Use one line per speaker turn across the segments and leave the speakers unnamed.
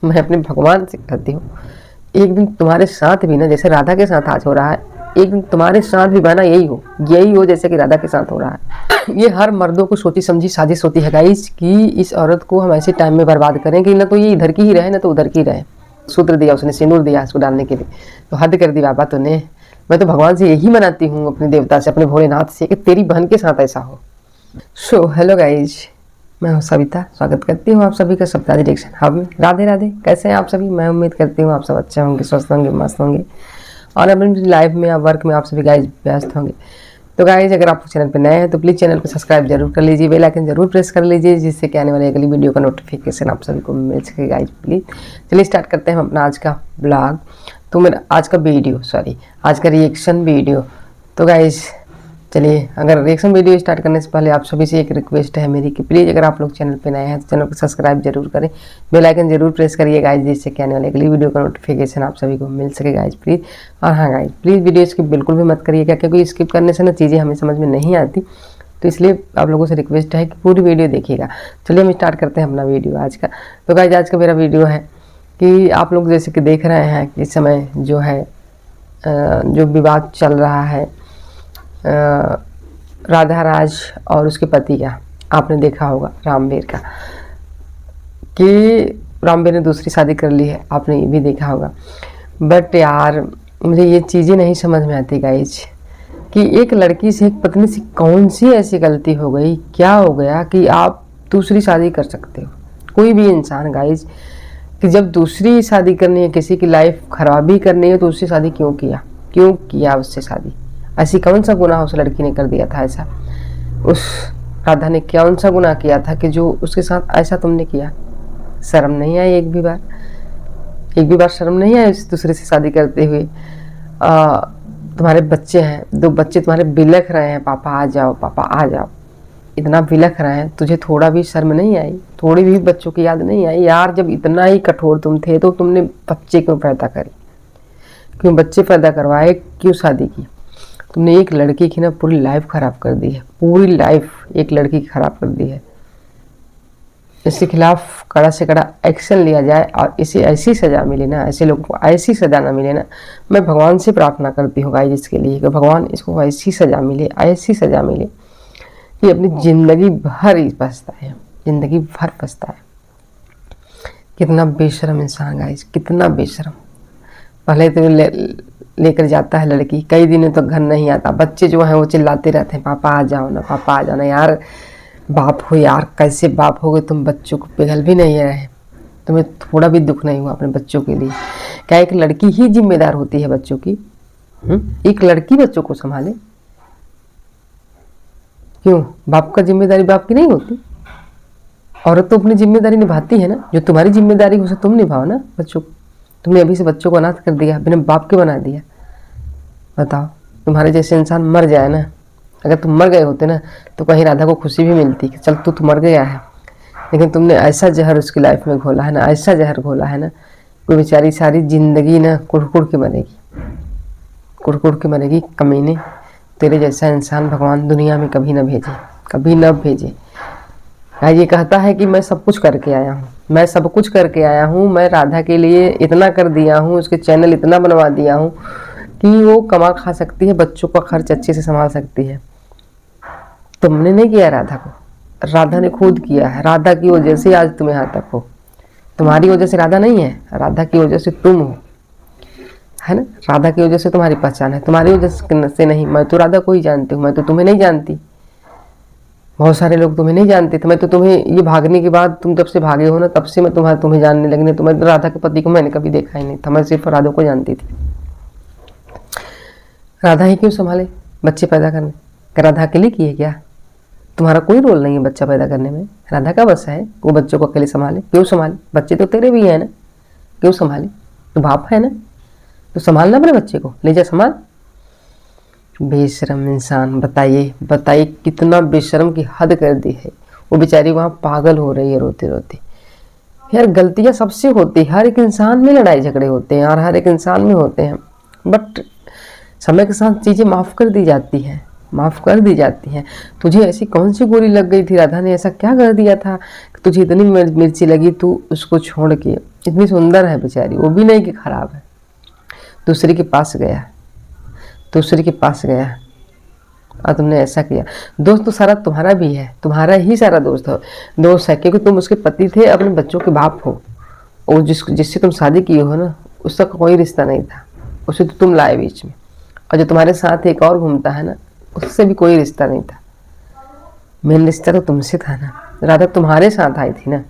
मैं अपने भगवान से कहती हूँ एक दिन तुम्हारे साथ भी ना, जैसे राधा के साथ आज हो रहा है, एक दिन तुम्हारे साथ भी बना यही हो जैसे कि राधा के साथ हो रहा है। ये हर मर्दों को सोची समझी साजिश होती है गाइस कि इस औरत को हम ऐसे टाइम में बर्बाद करें कि ना तो ये इधर की ही रहे ना तो उधर की रहे। सूत्र दिया उसने, सिंदूर दिया उसको डालने के लिए, तो हद कर दी बाबा तूने। मैं तो भगवान से यही मनाती हूँ, अपने देवता से, अपने भोलेनाथ से, कि तेरी बहन के साथ ऐसा हो। सो हेलो गाइज, मैं हूँ सविता, स्वागत करती हूँ आप सभी का सप्ताह डिटेक्शन हब में। राधे राधे, कैसे हैं आप सभी? मैं उम्मीद करती हूँ आप सब अच्छे होंगे, स्वस्थ होंगे, मस्त होंगे और अपनी लाइफ में या वर्क में आप सभी गाइज व्यस्त होंगे। तो गाइज अगर आप चैनल पर नए हैं तो प्लीज़ चैनल को सब्सक्राइब जरूर कर लीजिए, बेल आइकन जरूर प्रेस कर लीजिए, जिससे कि आने वाली अगली वीडियो का नोटिफिकेशन आप सभी को मिल सके गाइज प्लीज़। चलिए स्टार्ट करते हैं हम अपना आज का ब्लॉग। तो मेरा आज का आज का रिएक्शन वीडियो। तो गाइज चलिए, अगर रिएक्शन वीडियो स्टार्ट करने से पहले आप सभी से एक रिक्वेस्ट है मेरी कि प्लीज़ अगर आप लोग चैनल पे नए हैं तो चैनल को सब्सक्राइब जरूर करें, बेल आइकन जरूर प्रेस करिए गाइज, जिससे कि आने वाली अगली वीडियो का नोटिफिकेशन आप सभी को मिल सके गाइज प्लीज़। और हाँ गाइज प्लीज़ वीडियो स्किप बिल्कुल भी मत करिएगा, क्योंकि स्किप करने से ना चीज़ें हमें समझ में नहीं आती, तो इसलिए आप लोगों से रिक्वेस्ट है कि पूरी वीडियो देखिएगा। चलिए हम स्टार्ट करते हैं अपना वीडियो आज का। तो गाइज आज का मेरा वीडियो है कि आप लोग जैसे कि देख रहे हैं कि इस समय जो है जो विवाद चल रहा है राधा राज और उसके पति का, आपने देखा होगा रामवीर का, कि रामवीर ने दूसरी शादी कर ली है, आपने ये भी देखा होगा। बट यार मुझे ये चीज़ें नहीं समझ में आती गाइज कि एक लड़की से, एक पत्नी से कौन सी ऐसी गलती हो गई, क्या हो गया कि आप दूसरी शादी कर सकते हो? कोई भी इंसान गाइज कि जब दूसरी शादी करनी है, किसी की लाइफ खराबी करनी है, तो उससे शादी क्यों किया उससे शादी? ऐसी कौन सा गुनाह उस लड़की ने कर दिया था? ऐसा उस राधा ने कौन सा गुनाह किया था कि जो उसके साथ ऐसा तुमने किया? शर्म नहीं आई? एक भी बार शर्म नहीं आई उस दूसरे से शादी करते हुए? तुम्हारे बच्चे हैं, 2 बच्चे तुम्हारे बिलख रहे हैं, पापा आ जाओ, पापा आ जाओ, इतना बिलख रहे हैं, तुझे थोड़ा भी शर्म नहीं आई? थोड़ी भी बच्चों की याद नहीं आई? यार जब इतना ही कठोर तुम थे तो तुमने बच्चे क्यों पैदा करे, क्यों बच्चे पैदा करवाए, क्यों शादी की? तुमने एक लड़की की ना पूरी लाइफ खराब कर दी है, पूरी लाइफ एक लड़की की खराब कर दी है। इसके खिलाफ कड़ा से कड़ा एक्शन लिया जाए और इसे ऐसी सज़ा मिले ना, ऐसे लोगों को ऐसी सज़ा ना मिले ना। मैं भगवान से प्रार्थना करती हूँ गाइस इसके लिए कि भगवान इसको ऐसी सज़ा मिले, ऐसी सज़ा मिले कि अपनी ज़िंदगी भर ही पछताए, ज़िंदगी भर पछताए। कितना बेशरम इंसान गाइस, कितना बेशरम। पहले तो लेकर जाता है लड़की, कई दिनों तक घर नहीं आता, बच्चे जो हैं वो चिल्लाते रहते हैं, पापा आ जाओ ना, पापा आ जाओ ना। यार बाप हो यार, कैसे बाप हो गए तुम? बच्चों को पिघल भी नहीं रहे, तुम्हें थोड़ा भी दुख नहीं हुआ अपने बच्चों के लिए? क्या एक लड़की ही जिम्मेदार होती है बच्चों की? एक लड़की बच्चों को संभाले? क्यों बाप का जिम्मेदारी बाप की नहीं होती? औरत तो अपनी जिम्मेदारी निभाती है ना, जो तुम्हारी जिम्मेदारी उसे तुम निभाओ ना बच्चों को। तुमने अभी से बच्चों को अनाथ कर दिया, बिना बाप के बना दिया। बताओ, तुम्हारे जैसे इंसान मर जाए ना, अगर तुम मर गए होते ना तो कहीं राधा को खुशी भी मिलती कि चल तू तो मर गया है, लेकिन तुमने ऐसा जहर उसकी लाइफ में घोला है ना, ऐसा जहर घोला है ना, कोई बेचारी सारी जिंदगी ना कुड़ के मरेगी। कमीने, तेरे जैसा इंसान भगवान दुनिया में कभी ना भेजे, कभी ना भेजे। ये कहता है कि मैं सब कुछ करके आया हूँ, मैं राधा के लिए इतना कर दिया हूँ, उसके चैनल इतना बनवा दिया हूँ कि वो कमा खा सकती है, बच्चों का खर्च अच्छे से संभाल सकती है। तुमने नहीं किया राधा को, राधा ने खुद किया है। राधा की वजह से आज तुम यहाँ तक हो, तुम्हारी वजह से राधा नहीं है, राधा की वजह से तुम हो, है ना? राधा की वजह से तुम्हारी पहचान है, तुम्हारी वजह से नहीं। मैं तो राधा को ही जानती हूँ, मैं तो तुम्हें नहीं जानती। बहुत सारे लोग तुम्हें नहीं जानते थे। मैं तो तुम्हें ये भागने के बाद, तुम जब से भागे हो ना, तब से मैं तुम्हें जानने लगने। तुम्हें राधा के पति को मैंने कभी देखा ही नहीं था, मैं सिर्फ राधा को जानती थी। राधा ही क्यों संभाले बच्चे पैदा करने? राधा अकेले की है क्या? तुम्हारा कोई रोल नहीं है बच्चा पैदा करने में, राधा का बस है वो बच्चों को अकेले संभाले। क्यों संभाले? बच्चे तो तेरे भी है ना, क्यों संभाले? तो बाप है ना, तो संभालना अपने बच्चे को, ले जा संभाल। बेशरम इंसान, बताइए कितना बेशरम की हद कर दी है। वो बेचारी वहाँ पागल हो रही है रोते रोते। यार गलतियाँ सबसे होती है, हर एक इंसान में लड़ाई झगड़े होते हैं और हर एक इंसान में होते हैं, बट समय के साथ चीज़ें माफ़ कर दी जाती हैं। तुझे ऐसी कौन सी गोली लग गई थी? राधा ने ऐसा क्या कर दिया था कि तुझे इतनी मिर्ची लगी, तू उसको छोड़ के इतनी सुंदर है बेचारी, वो भी नहीं कि खराब है। दूसरे के पास गया, दूसरे के पास गया और तुमने ऐसा किया। दोस्त तो सारा तुम्हारा भी है, तुम्हारा ही सारा दोस्त है क्योंकि तुम उसके पति थे, अपने बच्चों के बाप हो। और जिससे तुम शादी किए हो ना, उसका कोई रिश्ता नहीं था, उसे तो तुम लाए बीच में। और जो तुम्हारे साथ एक और घूमता है ना, उससे भी कोई रिश्ता नहीं था। मेन रिश्ता तो तुमसे था ना। राधा तुम्हारे साथ आई थी ना।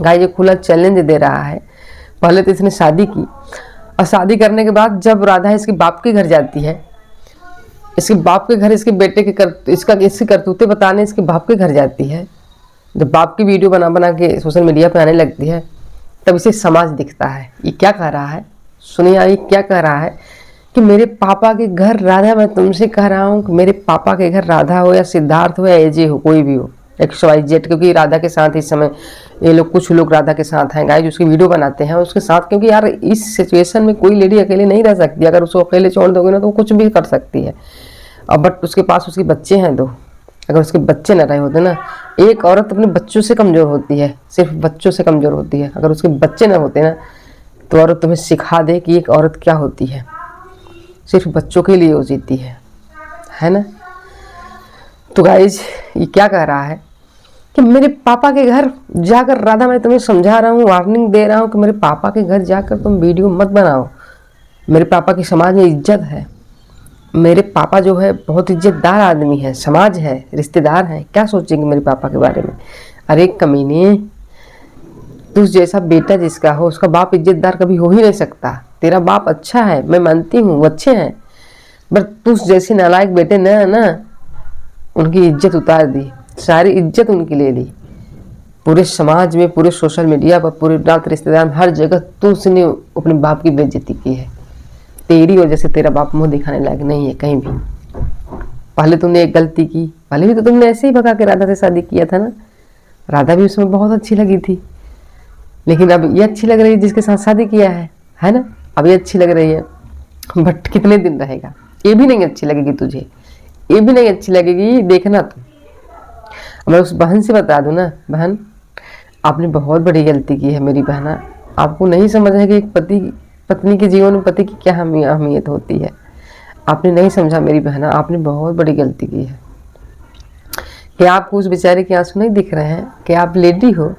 गाइस ये खुला चैलेंज दे रहा है। पहले तो इसने शादी की, और शादी करने के बाद जब राधा इसके बाप के घर जाती है, इसके बाप के घर इसके बेटे के इसकी करतूतें बताने इसके बाप के घर जाती है, जब बाप की वीडियो बना बना के सोशल मीडिया पे आने लगती है, तब इसे समाज दिखता है। ये क्या कह रहा है, सुनिए ये क्या कह रहा है कि मेरे पापा के घर राधा, मैं तुमसे कह रहा हूँ कि मेरे पापा के घर राधा हो या सिद्धार्थ हो या एजे हो, कोई भी हो, XYZ, क्योंकि राधा के साथ इस समय ये लोग, कुछ लोग राधा के साथ हैं गाइस, उसकी वीडियो बनाते हैं उसके साथ। क्योंकि यार इस सिचुएशन में कोई लेडी अकेले नहीं रह सकती। अगर उसको अकेले छोड़ दोगे ना तो वो कुछ भी कर सकती है। अब बट उसके पास उसके बच्चे हैं दो। अगर उसके बच्चे न रहे होते ना, एक औरत अपने बच्चों से कमज़ोर होती है, सिर्फ बच्चों से कमज़ोर होती है। अगर उसके बच्चे ना होते ना, तो औरत तुम्हें सिखा दे कि एक औरत क्या होती है। सिर्फ बच्चों के लिए वो जीती है ना। तो गाइज ये क्या कह रहा है कि मेरे पापा के घर जाकर राधा, मैं तुम्हें समझा रहा हूँ, वार्निंग दे रहा हूँ कि मेरे पापा के घर जाकर तुम वीडियो मत बनाओ। मेरे पापा की समाज में इज्जत है। मेरे पापा जो है बहुत इज्जतदार आदमी है, समाज है, रिश्तेदार हैं, क्या सोचेंगे मेरे पापा के बारे में। अरे कमीने, तुझ जैसा बेटा जिसका हो, उसका बाप इज्जतदार कभी हो ही नहीं सकता। तेरा बाप अच्छा है, मैं मानती हूँ वो अच्छे हैं, बट तुझ जैसे नालायक बेटे ने ना उनकी इज्जत उतार दी, सारी इज्जत उनकी ले ली। पूरे समाज में, पूरे सोशल मीडिया पर, पूरे नात रिश्तेदार में, हर जगह तुझने अपने बाप की बेइज्जती की है। तेरी वजह से तेरा बाप मुंह दिखाने लायक नहीं है कहीं भी। पहले तुमने एक गलती की, पहले भी तो तुमने ऐसे ही भगा के राधा से शादी किया था ना। राधा भी उसमें बहुत अच्छी लगी थी, लेकिन अब ये अच्छी लग रही है जिसके साथ शादी किया है ना। अब ये अच्छी लग रही है, बट कितने दिन रहेगा। ये भी नहीं अच्छी लगेगी तुझे, ये भी नहीं अच्छी लगेगी, देखना तुम। मैं उस बहन से बता दूं ना, बहन आपने बहुत बड़ी गलती की है मेरी बहना। आपको नहीं समझ है कि एक पत्नी के जीवन में पति की क्या अहमियत होती है। आपने नहीं समझा मेरी बहना, आपने बहुत बड़ी गलती की है। क्या आपको उस बेचारे के आंसू नहीं दिख रहे हैं कि आप लेडी हो,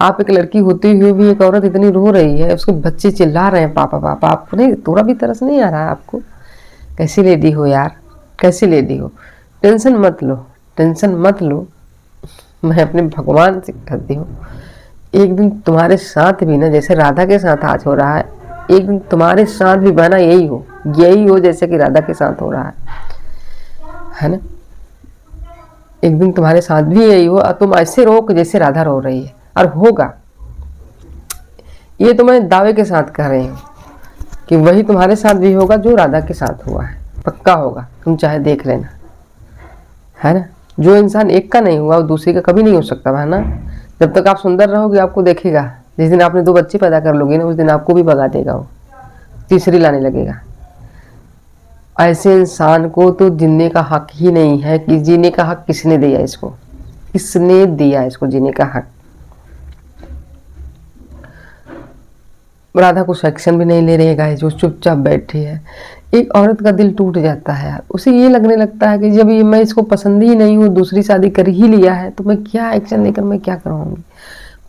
आप एक लड़की होते हुए भी एक औरत इतनी रो रही है, उसके बच्चे चिल्ला रहे हैं पापा पापा, आपको नहीं, थोड़ा भी तरस नहीं आ रहा है आपको। कैसी लेडी हो यार, कैसी लेडी हो। टेंशन मत लो, टेंशन मत लो, मैं अपने भगवान से कहती हूँ, एक दिन तुम्हारे साथ भी ना, जैसे राधा के साथ आज हो रहा है, एक दिन तुम्हारे साथ भी बना यही हो जैसे कि राधा के साथ हो रहा है ना। एक दिन तुम्हारे साथ भी यही हो और तुम ऐसे रो जैसे राधा रो रही है, और होगा। ये तो मैं दावे के साथ कह रही हूँ कि वही तुम्हारे साथ भी होगा जो राधा के साथ हुआ है, पक्का होगा। तुम चाहे देख लेना, है ना। जो इंसान एक का नहीं हुआ वो दूसरे का कभी नहीं हो सकता, है ना। जब तक आप सुंदर रहोगे आपको देखेगा, जिस दिन आपने 2 बच्चे पैदा कर लोगे ना, उस दिन आपको भी भगा देगा, वो तीसरी लाने लगेगा। ऐसे इंसान को तो जीने का हक ही नहीं है। कि जीने का हक किसने दिया इसको, किसने दिया इसको जीने का हक। राधा कुछ एक्शन भी नहीं ले रही है गाइस, जो चुपचाप बैठी है। एक औरत का दिल टूट जाता है यार, उसे ये लगने लगता है कि जब ये मैं इसको पसंद ही नहीं हूँ, दूसरी शादी कर ही लिया है, तो मैं क्या एक्शन लेकर मैं क्या कराऊंगी।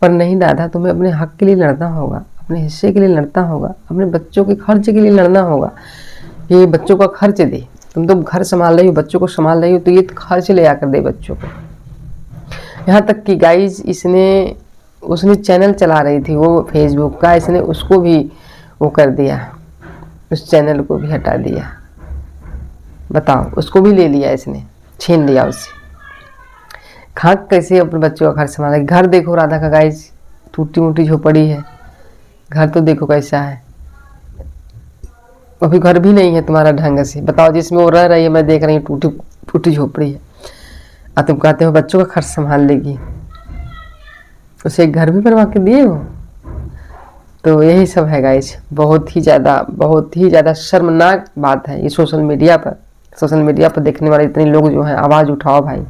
पर नहीं राधा, तुम्हें अपने हक के लिए लड़ना होगा, अपने हिस्से के लिए लड़ना होगा, अपने बच्चों के खर्च के लिए लड़ना होगा। ये बच्चों का खर्च दे, तुम तो घर संभाल रही हो, बच्चों को संभाल रही हो, तो ये खर्च ले आकर दे बच्चों को। यहाँ तक कि गाइज उसने चैनल चला रही थी वो फेसबुक का, इसने उसको भी वो कर दिया, उस चैनल को भी हटा दिया। बताओ, उसको भी ले लिया इसने, छीन लिया उससे। खाक कैसे अपने बच्चों का घर संभाला। घर देखो राधा का गाइज, टूटी मोटी झोपड़ी है, घर तो देखो कैसा है। अभी घर भी नहीं है तुम्हारा ढंग से, बताओ। जिसमें वो रह रही है मैं देख रही हूँ, टूटी टूटी झोपड़ी है, और तुम कहते हो बच्चों का खर्च संभाल लेगी। उसे एक घर भी बनवा के दिए हो। तो यही सब है गाइस, बहुत ही ज़्यादा शर्मनाक बात है ये। सोशल मीडिया पर देखने वाले इतने लोग जो हैं, आवाज़ उठाओ भाई,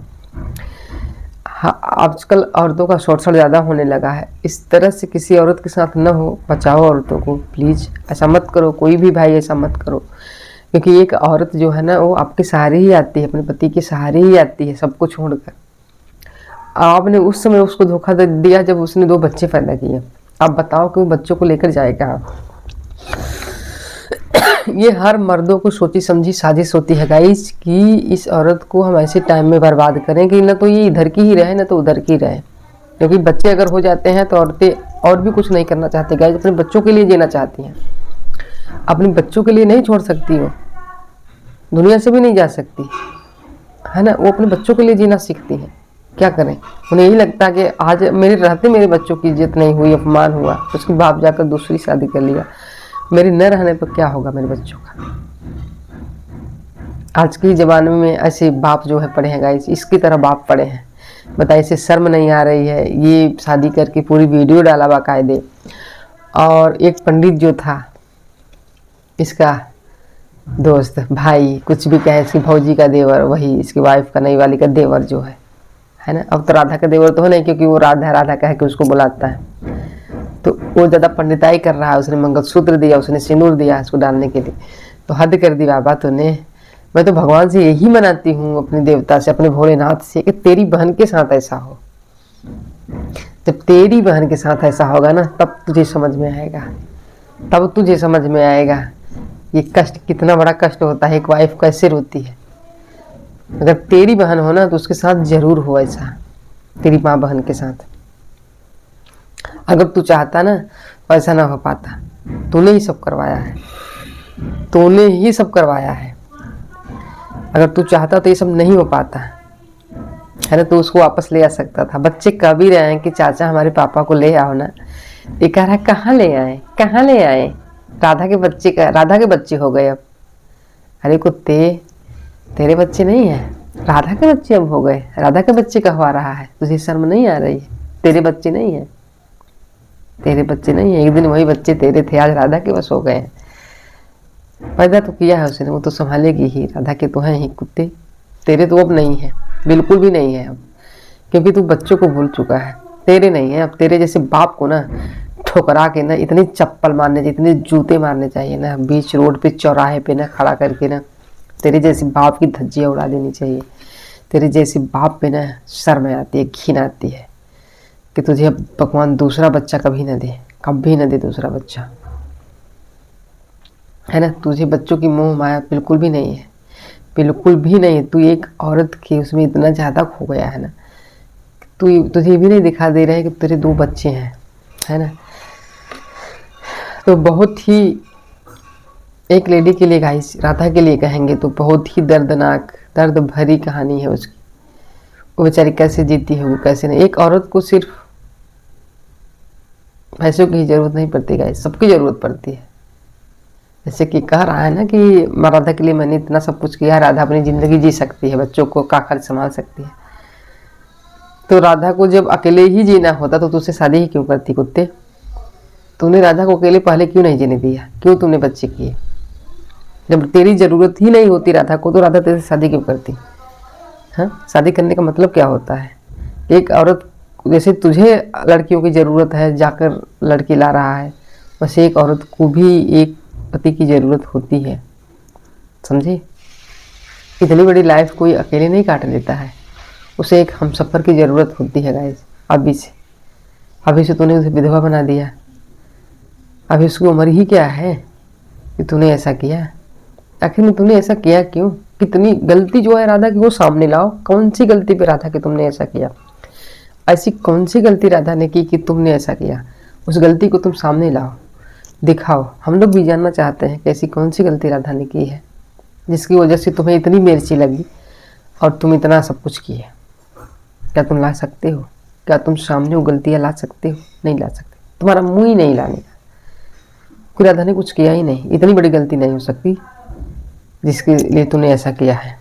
हाँ, आजकल औरतों का शोषण ज़्यादा होने लगा है। इस तरह से किसी औरत के साथ न हो, बचाओ औरतों को प्लीज़। ऐसा मत करो, कोई भी भाई ऐसा मत करो, क्योंकि एक औरत जो है ना वो आपके सहारे ही आती है, अपने पति के सहारे ही आती है सब कुछ छोड़कर। आपने उस समय उसको धोखा दे दिया जब उसने 2 बच्चे पैदा किए। आप बताओ कि वो बच्चों को लेकर जाए कहाँ? ये हर मर्दों को सोची समझी साजिश होती है गाइस कि इस औरत को हम ऐसे टाइम में बर्बाद करें कि न तो ये इधर की ही रहे न तो उधर की रहे। क्योंकि बच्चे अगर हो जाते हैं तो औरतें और भी कुछ नहीं करना चाहती गाइस, अपने बच्चों के लिए जीना चाहती हैं। अपने बच्चों के लिए नहीं छोड़ सकती हो, दुनिया से भी नहीं जा सकती है ना। वो अपने बच्चों के लिए जीना सीखती हैं। क्या करें, उन्हें यही लगता है कि आज मेरे रहते मेरे बच्चों की इज्जत नहीं हुई, अपमान हुआ, उसके बाप जाकर दूसरी शादी कर लिया, मेरे न रहने पर क्या होगा मेरे बच्चों का। आज के ज़माने में ऐसे बाप जो है पड़े हैं गाइस, इसकी तरह बाप पड़े हैं। बताइए, इसे शर्म नहीं आ रही है? ये शादी करके पूरी वीडियो डाला बाकायदे। और एक पंडित जो था, इसका दोस्त भाई कुछ भी कहे, इसकी भौजी का देवर, वही इसकी वाइफ का नई वाली का देवर जो है ना। अब तो राधा का देवर तो है नहीं, क्योंकि वो राधा राधा कह के उसको बुलाता है, तो वो ज़्यादा पंडिताई कर रहा है। उसने मंगलसूत्र दिया, उसने सिंदूर दिया इसको डालने के लिए। तो हद कर दी बाबा तूने। मैं तो भगवान से यही मनाती हूँ, अपने देवता से, अपने भोलेनाथ से, कि तेरी बहन के साथ ऐसा हो। जब तेरी बहन के साथ ऐसा होगा ना, तब तुझे समझ में आएगा, तब तुझे समझ में आएगा ये कष्ट कितना बड़ा कष्ट होता है, एक वाइफ कैसे रोती है। अगर तेरी बहन हो ना तो उसके साथ जरूर हो ऐसा, तेरी माँ बहन के साथ। अगर तू चाहता ना तो ऐसा ना हो पाता। तूने ही सब करवाया है, तूने ही सब करवाया है। अगर तू चाहता तो ये सब नहीं हो पाता है ना। तो उसको वापस ले आ सकता था। बच्चे कह भी रहे हैं कि चाचा हमारे पापा को ले आओ ना। ये कह रहा है कहाँ ले आए, कहाँ ले आए? राधा के बच्चे हो गए अब। अरे कुत्ते, तेरे बच्चे नहीं है, राधा के बच्चे अब हो गए। राधा के बच्चे कहवा रहा है, तुझे शर्म नहीं आ रही है? तेरे बच्चे नहीं है, तेरे बच्चे नहीं है। एक दिन वही बच्चे तेरे थे, आज राधा के बस हो गए हैं। पैदा तो किया है उसने, वो तो संभालेगी ही। राधा के तो हैं ही कुत्ते, तेरे तो अब नहीं है, बिल्कुल भी नहीं है अब, क्योंकि तू बच्चों को भूल चुका है। तेरे नहीं है अब। तेरे जैसे बाप को ना ठोकरा के ना इतनी चप्पल मारने चाहिए, इतने जूते मारने चाहिए ना, बीच रोड पे चौराहे पे ना खड़ा करके ना, तेरे जैसे बाप की धज्जियाँ उड़ा देनी चाहिए। तेरे जैसे बाप पे ना शर्म आती है, घिन आती है कि तुझे अब भगवान दूसरा बच्चा कभी ना दे, कभी ना दे दूसरा बच्चा, है ना। तुझे बच्चों की मोह माया बिल्कुल भी नहीं है, बिल्कुल भी नहीं है। तू एक औरत के उसमें इतना ज़्यादा खो गया है ना, तुझे भी नहीं दिखा दे रहा है कि तेरे 2 बच्चे हैं, है ना। तो बहुत ही एक लेडी के लिए गाइस, राधा के लिए कहेंगे तो बहुत ही दर्दनाक, दर्द भरी कहानी है उसकी। वो बेचारी कैसे जीती है, वो कैसे नहीं। एक औरत को सिर्फ पैसों की जरूरत नहीं पड़ती गाइस, सबकी ज़रूरत पड़ती है। जैसे कि कह रहा है ना कि राधा के लिए मैंने इतना सब कुछ किया, राधा अपनी ज़िंदगी जी सकती है, बच्चों को का खर्च संभाल सकती है। तो राधा को जब अकेले ही जीना होता तो तुझसे शादी ही क्यों करती कुत्ते? तूने राधा को अकेले पहले क्यों नहीं जीने दिया? क्यों तूने बच्चे किए? जब तेरी ज़रूरत ही नहीं होती राधा को, तो राधा तेरे से शादी क्यों करती? हाँ, शादी करने का मतलब क्या होता है? एक औरत, जैसे तुझे लड़कियों की ज़रूरत है, जाकर लड़की ला रहा है, वैसे एक औरत को भी एक पति की ज़रूरत होती है, समझे। इतनी बड़ी लाइफ कोई अकेले नहीं काट लेता है, उसे एक हमसफ़र की ज़रूरत होती है गाइस। अभी से तूने उसे विधवा बना दिया। अभी उसकी उम्र ही क्या है कि तूने ऐसा किया? आखिर में तूने ऐसा किया क्यों? कितनी गलती जो है राधा की वो सामने लाओ। कौन सी गलती पे राधा की तुमने ऐसा किया? ऐसी कौन सी गलती राधा ने की कि तुमने ऐसा किया? उस गलती को तुम सामने लाओ, दिखाओ। हम लोग भी जानना चाहते हैं कि ऐसी कौन सी गलती राधा ने की है जिसकी वजह से तुम्हें इतनी मिर्ची लगी और तुम इतना सब कुछ किए। क्या तुम ला सकते हो? क्या तुम सामने वो गलतियाँ ला सकते हो? नहीं ला सकते, तुम्हारा मुँह ही नहीं लाने का। कोई राधा ने कुछ किया ही नहीं, इतनी बड़ी गलती नहीं हो सकती जिसके लिए तूने ऐसा किया है।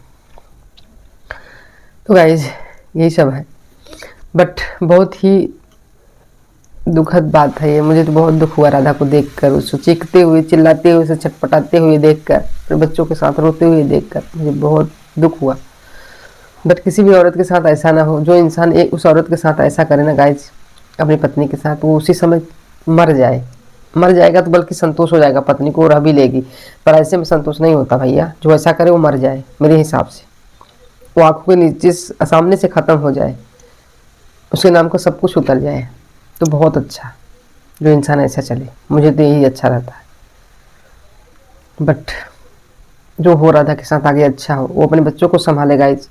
तो गाइज यही सब है, बट बहुत ही दुखद बात है ये। मुझे तो बहुत दुख हुआ राधा को देखकर, उसको चीखते हुए, चिल्लाते हुए, उसे छटपटाते हुए देखकर, फिर बच्चों के साथ रोते हुए देखकर मुझे बहुत दुख हुआ। बट किसी भी औरत के साथ ऐसा ना हो, जो इंसान एक उस औरत के साथ ऐसा करे ना गाइज अपनी पत्नी के साथ, वो उसी समय मर जाए। मर जाएगा तो बल्कि संतोष हो जाएगा, पत्नी को रह भी लेगी, पर ऐसे में संतोष नहीं होता भैया। जो ऐसा करे वो मर जाए मेरे हिसाब से, वो आंखों के नीचे सामने से ख़त्म हो जाए, उसके नाम का सब कुछ उतर जाए, तो बहुत अच्छा जो इंसान ऐसा चले। मुझे तो यही अच्छा रहता है। बट जो हो राधा के साथ आगे अच्छा हो, वो अपने बच्चों को संभाले गाइज,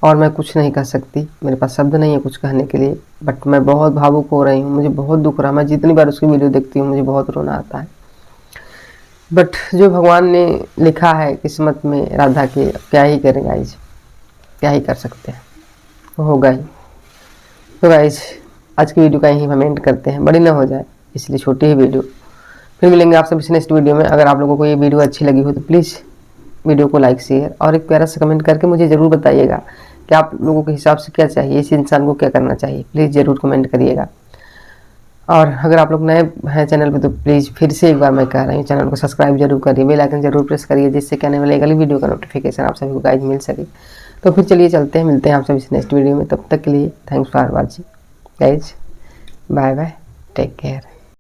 और मैं कुछ नहीं कह सकती, मेरे पास शब्द नहीं है कुछ कहने के लिए। बट मैं बहुत भावुक हो रही हूँ, मुझे बहुत दुख रहा, मैं जितनी बार उसकी वीडियो देखती हूँ मुझे बहुत रोना आता है। बट जो भगवान ने लिखा है किस्मत में राधा के, क्या ही करें गाइज, क्या ही कर सकते हैं, तो होगा ही। तो गाइज आज की वीडियो का यहीं हम एंड करते हैं, बड़ी ना हो जाए इसलिए छोटी ही वीडियो। फिर मिलेंगे आप सबसे नेक्स्ट वीडियो में। अगर आप लोगों को ये वीडियो अच्छी लगी हो तो प्लीज़ वीडियो को लाइक शेयर और एक प्यारा सा कमेंट करके मुझे ज़रूर बताइएगा कि आप लोगों के हिसाब से क्या चाहिए, इस इंसान को क्या करना चाहिए, प्लीज़ ज़रूर कमेंट करिएगा। और अगर आप लोग नए हैं चैनल पे तो प्लीज़ फिर से एक बार मैं कह रही हूँ, चैनल को सब्सक्राइब जरूर करिए, बेल आइकन जरूर प्रेस करिए, जिससे कि आने वाली अगली वीडियो का नोटिफिकेशन आप सभी को गाइज मिल सके। तो फिर चलिए चलते हैं, मिलते हैं आप सभी से नेक्स्ट वीडियो में। तब तक के लिए thanks for watching guys, bye bye, take care.